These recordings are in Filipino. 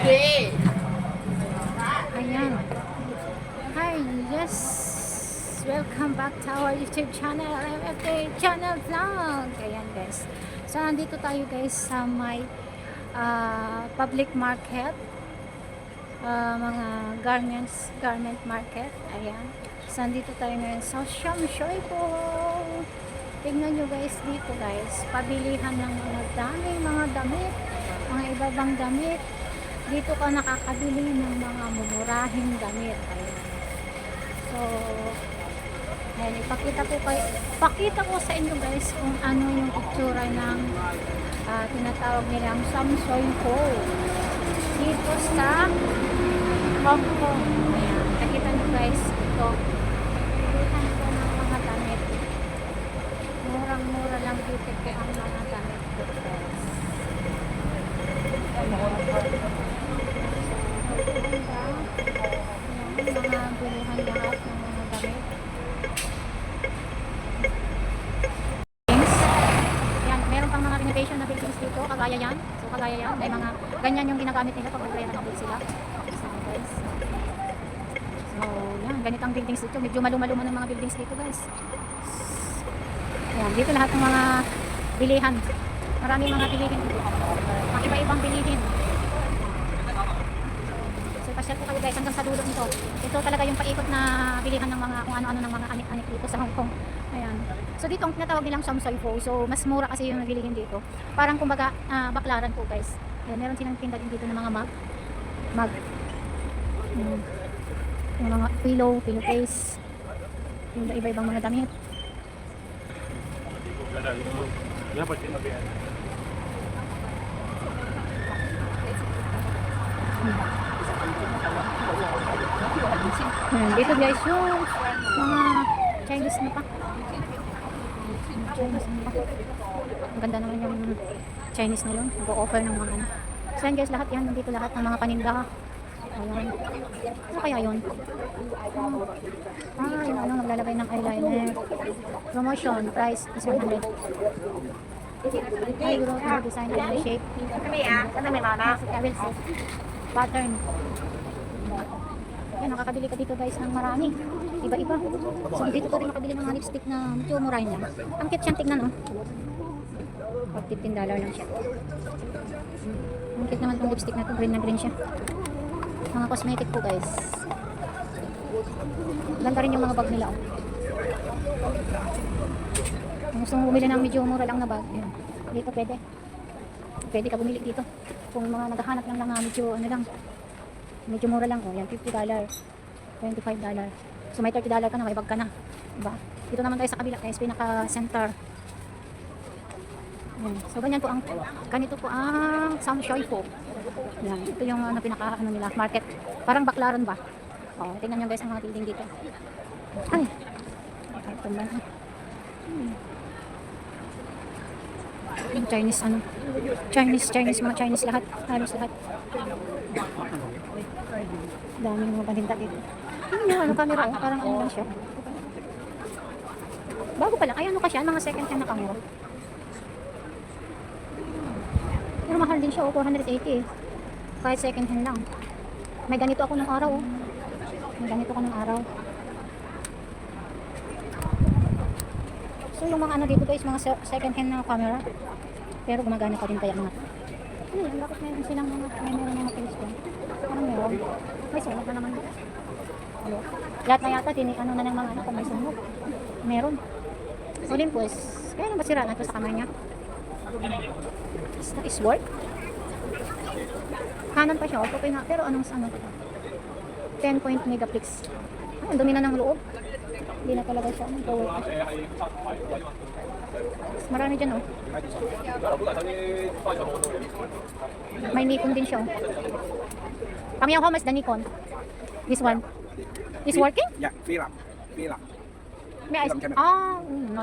Ayan. Hi, yes. Welcome back to our YouTube channel, MFA Channel Vlog. Ayan guys. So, nandito tayo guys sa may public market. Mga garment market. Ayan. So, nandito tayo ngayon sa Shamshoy po. Tingnan nyo guys dito guys. Pabilihan ng mga daming mga damit. Mga ibabang damit. Dito ka nakakabili ng mga mumurahing damit. Ayan. So, ayan, pakita ko sa inyo guys kung ano yung itsura ng tinatawag nilang Shamshoy po dito sa Hong Kong. Ayan, nakita nyo guys ito. Pilihan ko ng mga damit. Murang-mura lang dito po ang mga damit ko guys. Mga bilihan lahat ng mga damit. Yan, meron pang mga renovation na buildings dito, kagaya yan. So kagaya yan, may mga ganyan yung ginagamit nila pag nagre-renovate sila. So guys. So yan, ganitang buildings dito. Medyo maluma-luma ng mga buildings dito guys. Yan, dito lahat ng mga bilihan. Maraming mga bilihin dito. Mga iba-ibang bilihin. Pasyal po kayo guys hanggang sa dulo nito. Ito talaga yung paikot na bilihan ng mga kung ano-ano ng mga anik-anik dito sa Hong Kong. Ayan. So dito ang tinatawag nilang Shamshoy po. So mas mura kasi yung bilihin dito. Parang kumbaga baklaran po guys. Ayan, meron silang tinda din dito ng mga mag. Yung mga pillowcase. Yung iba-ibang mga damit. Dito guys yung mga Chinese na pa. Ang ganda naman yung Chinese na yun. Nag-offer ng mga ano. So yan guys, lahat yan. Nandito lahat ng mga paninda. Ayan. Ano kaya yun? Yung ano, naglalagay ng eyeliner. Promotion, price is 100. Ay, euro, design and shape. I will say. Pattern. Yan, nakakabili ka dito guys ng marami. Iba-iba. So dito ko rin makabili ng mga lipstick na medyo murahin lang. Ang cute siyang tignan, oh. Pag $15 lang siya. Ang cute naman itong lipstick na ito. Green na green siya. Mga cosmetic po guys. Ganda rin yung mga bag nila, oh. Kung gusto mo bumili ng medyo mura lang na bag, yan. Dito pwede. Pwede ka bumili dito. Kung mga naghahanap lang ng medyo ano lang, medyo mura lang, oh, yan, $50, $25. So may $30 ka na, may bag ka na, diba? Dito naman tayo sa kabila, guys, pinaka-center. Yan. So ganyan po ang, ganito po ang Shamshoy po. Yan, ito yung pinaka, ano nila, market. Parang baklaran ba? Oh, tingnan nyo guys ang mga building dito. Ay! Ito ba? Chinese, ano? Chinese, mga Chinese lahat. Halos lahat. Daming mga paninda dito. Ano camera, oh, parang ano lang siya. Bago pa lang. Ay, ano ka siya? Mga second hand na camera. Pero mahal din siya, oh, 480 eh. Kahit second hand lang. May ganito ako ng araw, oh. May ganito ko ng araw. So yung mga ano dito guys, mga second hand na camera. Pero gumagana pa rin kaya mga. Ano yan? Bakit meron silang meron mga pilis ko? Parang meron. May sunog na naman. Ano? Lahat na yata, ano na ng mga anak ko may sunog. Meron. Olympus. Kaya na ba sira na ito sa kamay niya? Is work? Kanan pa siya. Okay nga. Pero anong ano? 10 point megapix. Ang dumi na ng loob. Hindi na talaga siya. Marami dyan, oh. May Nikon din siya, oh. Pangyaw, how much the Nikon? This one? Is working? Yeah, fill up. May ice? Ah, no.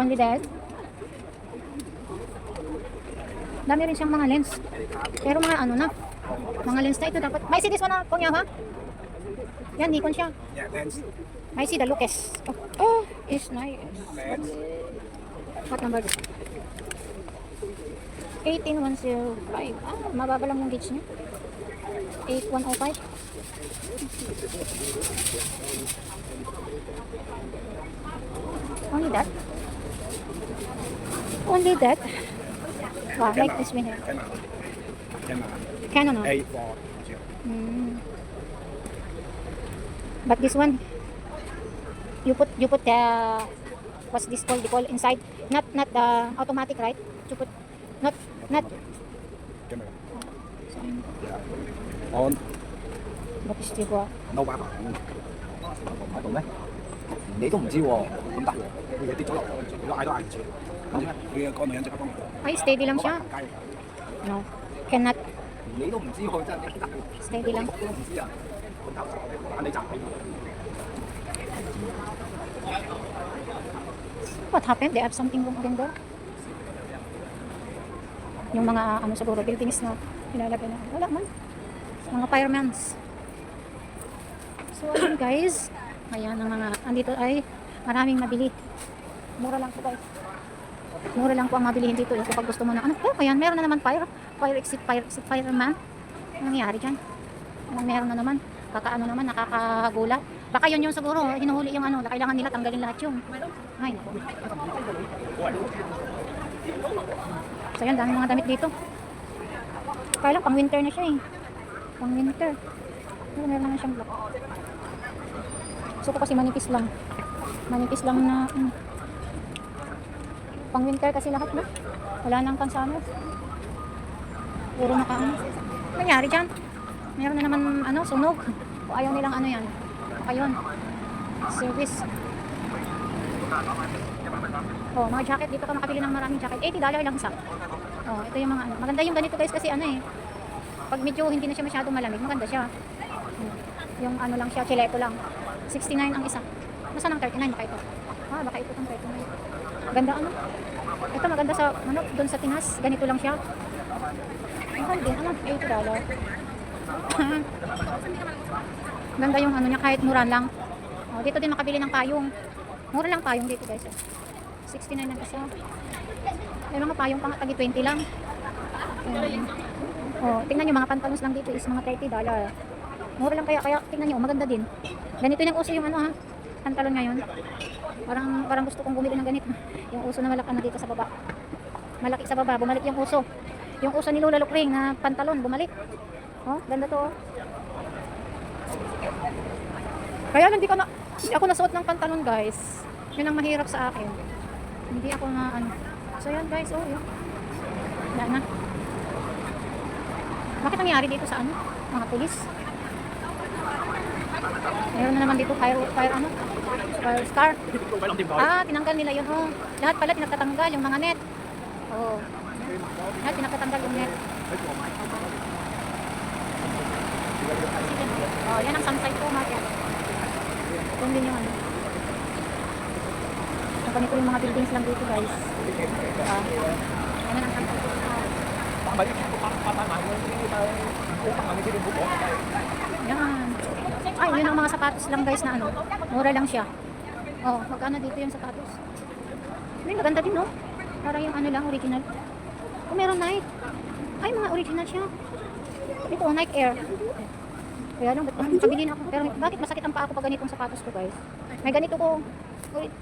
Only that? Dami rin siyang mga lens. Pero mga ano na. Mga lens na ito dapat. May see this one na, Pangyaw, ha? Yan, Nikon siya. Yeah, lens. I see the Lucas. Oh, it's nice. Lens. What number? 18,105. Mababa lang yung gauge niya. 8,105. Only that? Only that? Wow, like this one here. Canon, no? But this one, you put the what's this called? They call inside, not the automatic, right? You put not. On. What is this one? 嬲把埋喺度咩？你都唔知喎，點得？佢嘢跌咗落，如果嗌都嗌唔住，咁佢嘅個女人即刻幫我。 Ay, steady lang siya. No, cannot. 你都唔知喎，真係 Steady lang. 都唔知啊！但你集起。 What happened? They have something wrong again there? Yung mga ano siguro buildings na ilalagay na. Wala man. Mga firemans. So ayun guys. Ayan ang mga andito ay maraming mabili. Mura lang po guys. Mura lang po ang mabilihin dito. Yung kapag gusto mo na ano. Oh, ayan meron na naman fire exit fireman. Ano nangyari dyan? Meron na naman. Kakaano naman nakakagulat. Baka yun yung siguro hinuhuli yung ano. Kailangan nila tanggalin lahat yung. Ay naku. So yan, dami mga damit dito. Kaya lang, pang winter na siya eh. Pang winter. Meron naman siyang black. So kasi manipis lang. Manipis lang na pang winter kasi lahat na. Wala nang pang summer. Puro nakaano. Nangyari dyan. Meron na naman ano, sunog. O ayaw nilang ano yan. Ayun. Service. Oh, mga jacket dito ka makabili ng maraming jacket. $80 lang isa. Oh, ito yung mga ano. Maganda yung ganito guys kasi ano eh. Pag medyo hindi na siya masyadong malamig, maganda siya. Yung ano lang siya, chileto lang. 69 ang isa. Nasaan ang 39 baka ito? Ah, baka ito tong 39. Ganda ano? Ito maganda sa ano, doon sa Tinas. Ganito lang siya. Mahal din, ano? $80. Ganda yung ano niya kahit mura lang. Oh, dito din makabili ng payong. Mura lang payong dito guys. 69 ang isa. May mga payong pang tagi 20 lang. Oh, tingnan niyo mga pantalons lang dito is mga $30. Mura lang kaya tingnan niyo maganda din. Ganito yung uso yung ano ha. Pantalon ngayon. Parang gusto kong bumili ng ganito. Yung uso na malaki na dito sa baba. Malaki sa baba, bumalik yung uso. Yung uso ni Lola Lukring na pantalon bumalik. Oh, ganda to. Oh. Kaya hindi ako nasuot ng pantalon guys. Yun ang mahirap sa akin. Hindi ako na ano. So yan guys, oh yun. Wala na. Bakit nangyari dito sa ano? Mga pulis. Meron na naman dito fire ano? Fire scar. Ah, tinanggal nila yun. Oh. Lahat pala tinatanggal yung mga net. Oh. Lahat tinatanggal yung net. Oh, yan ang sunset po mga yan. Kung din yung ano. Ganito yung mga buildings lang dito guys. Yan ang sunset po. Yan. Ay, yun ang mga sapatos lang guys na ano. Mura lang siya. Oh, magkano dito yung sapatos? May maganda din no? Parang yung ano lang, original. Oh, meron Nike. Ay, mga original siya. Ito, Nike Air. Kaya lang, makabili na ako. Pero bakit masakit ang paa ko pag ganitong sapatos ko guys? May ganito ko.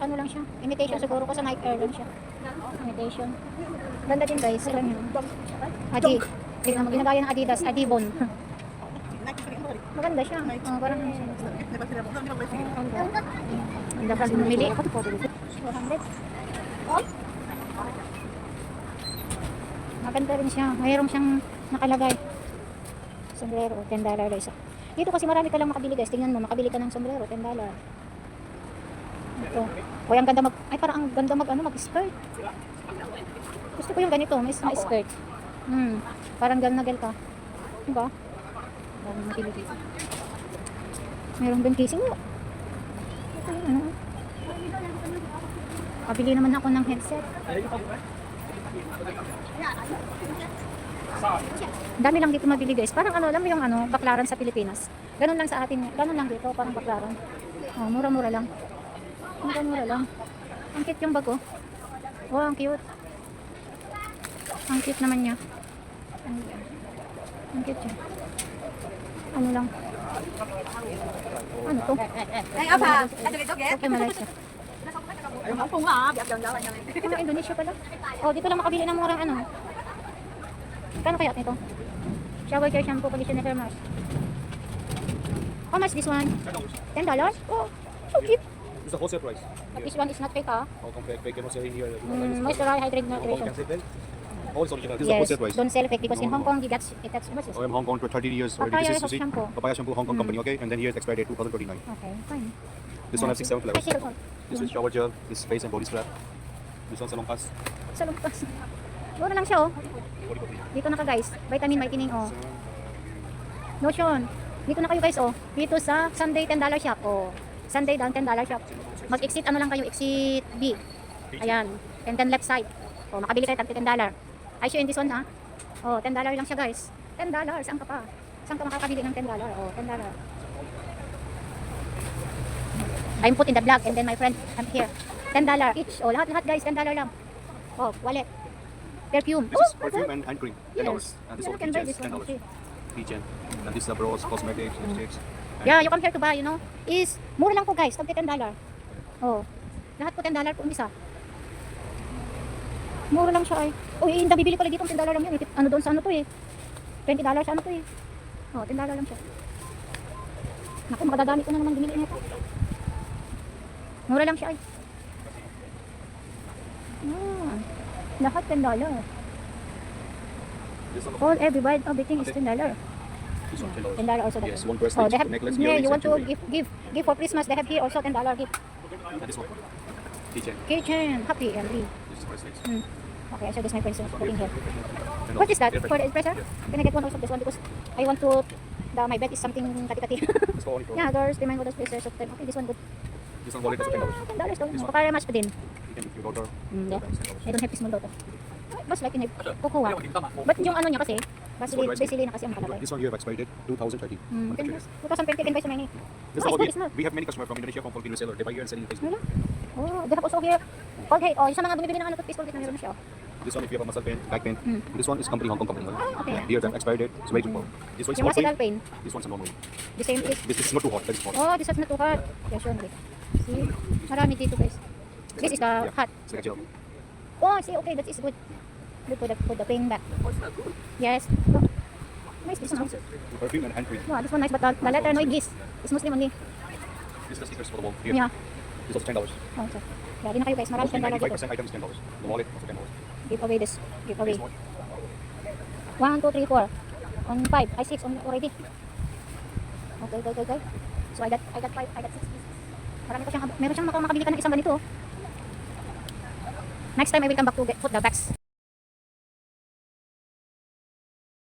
Ano lang siya. Imitation siguro ko sa Nike Air lang siya. Imitation. Ganda din guys. Ilan yun? Adi. Tignan mo, ginagaya ng Adidas. Adibon. Maganda siya. Parang ang dapat bumili. 400. Maganda rin siya. Mayroon siyang nakalagay. Sombrero, $10 isa. Dito kasi marami ka lang makabili guys. Tingnan mo, makabili ka ng sombrero, $10. Ito. O, ang ganda ay parang ang ganda mag-skirt. Gusto ko yung ganito, may skirt. Parang gal na gal ka. Diba? Parang makabili dito. Merong din casing mo. Ito yung ano. Pabili naman ako ng headset. Dami lang dito mabili guys. Parang ano, alam mo yung ano, baklaran sa Pilipinas. Ganun lang sa atin. Ganun lang dito, parang baklaran. Oh, mura-mura lang. Mura-mura lang. Ang cute yung bag oh. Oh, ang cute. Ang cute naman niya. Ano yan? Ang cute siya. Ano lang? Ano to? Ay, apa? Ada gitu, ya? Okay, Malaysia. Ang punga, biar jalan-jalan namin. Ano, Indonesia pala? Oh, dito lang makabili ng murang ano. Kano kaya nito? Shower care shampoo, conditioner, hair mask. How much this one? $10? Oh, so cheap. It's the wholesale price. But this one is not fake, ah. Hong Kong fake cannot sell in here. Moisturize, hydrate, Hong Kong nutrition. can sell then. All is original. This is the Yes, wholesale price. don't sell fake because in No, Hong no. Kong, that's much. I am Hong Kong for 30 years already. Papaya This is, you see, shampoo. Papaya shampoo, Hong Kong company, okay? And then here is expired date 2029. Okay, fine. This one has 6-7 flavors. Ay, sila. This is shower gel. This is face and body scrub. This one's Salon Pass. Sa lumpas. Mura lang siya, oh. Dito na ka, guys. Vitamin whitening, oh. Lotion. Dito na kayo, guys, oh. Dito sa Sunday $10 shop, oh. Sunday down $10 shop. Mag-exit ano lang kayo, exit B. Ayan. And then left side. Oh, makabili kayo tag $10. I show in this one, ha. Oh, $10 lang siya, guys. $10. Saan ka pa? Saan ka makakabili ng $10? Oh, $10. I'm put in the vlog and then my friend, I'm here. $10 each. Oh, lahat guys, $10 lang. Oh, wallet. Perfume. This is perfume and hand cream. $10. Yes. And this Yeah, is you can buy keychains. this one. $10. Okay. Keychain. And this is the bros, cosmetics, lipsticks. And Yeah, you come here to buy, you know, is mura lang po guys, tag $10. Oh. Lahat po $10 po ang isa. Mura lang siya ay. Oh, yung nabibili pala dito $10 lang yun. Ano doon sa ano to eh. $20 sa ano to eh. Oh, $10 lang siya. Naku, makadadami ko na naman bumili nito. Mura lang siya ay. Ah, lahat $10. this one, All everybody, everything is $10. this one $10. $10 also that. Yes, one bracelet, Oh, they have, necklace, yeah, earrings, you want and to jewelry. give for Christmas, they have here also $10 gift. And this one. Keychain. Kitchen, happy and free. This is bracelets. Okay, I show this my friends putting here. $10. What is that? Air For freshener. the espresso? Yeah. Can I get one also of this one because I want to, my bed is something kati-kati. This one only for Yeah, doors, remind what the space of time. Okay, this one good. this one wallet also $10. $10 to. This one. Para mas pa din. You can give your daughter. Yeah. I $10. don't have this mundo to. Mas like in kukuha. But yung ano niya kasi, basically na kasi ang kalagay. This one here have expired date 2030. Manufactured. 2020 din ba sa many? This Oh, is it's not. we have many customers from Indonesia from Philippine reseller. They buy here and sell in Facebook. Wala. Oh, they have also here. Okay, oh, yung sa mga bumibili ng ano toothpaste Colgate na meron na siya. This one if you have a muscle pain, back pain. This one is company Hong Kong company. okay. Here the expired date is way too cold. This one is Yung hot for muscle you. pain, This one's a normal. the same is. This is not too hot. That is hot. Oh, this one's not too hot. Yeah, sure. See? Marami dito guys. This is the Yeah. hot. It's like a gel. Oh, see, okay, that is good. Good for the pain back. Yes. Oh, nice, this one. Perfume and hand cream. Wow, this one nice, but the letter no English. It's Muslim only. This is the stickers for the wall. Here. Yeah. This is also $10. Oh, so. Yeah, di na kayo guys. Marami Mostly $10 dito. 95% items $10. The wallet also $10. Give away this. Give away. This one. 1, 2, 3, 4. On 5. I 6 on already. Okay. So I got 5. I got 6 pieces. Marami pa siyang, meron siyang makabili ka ng isang ganito. Next time I will come back to put the bags.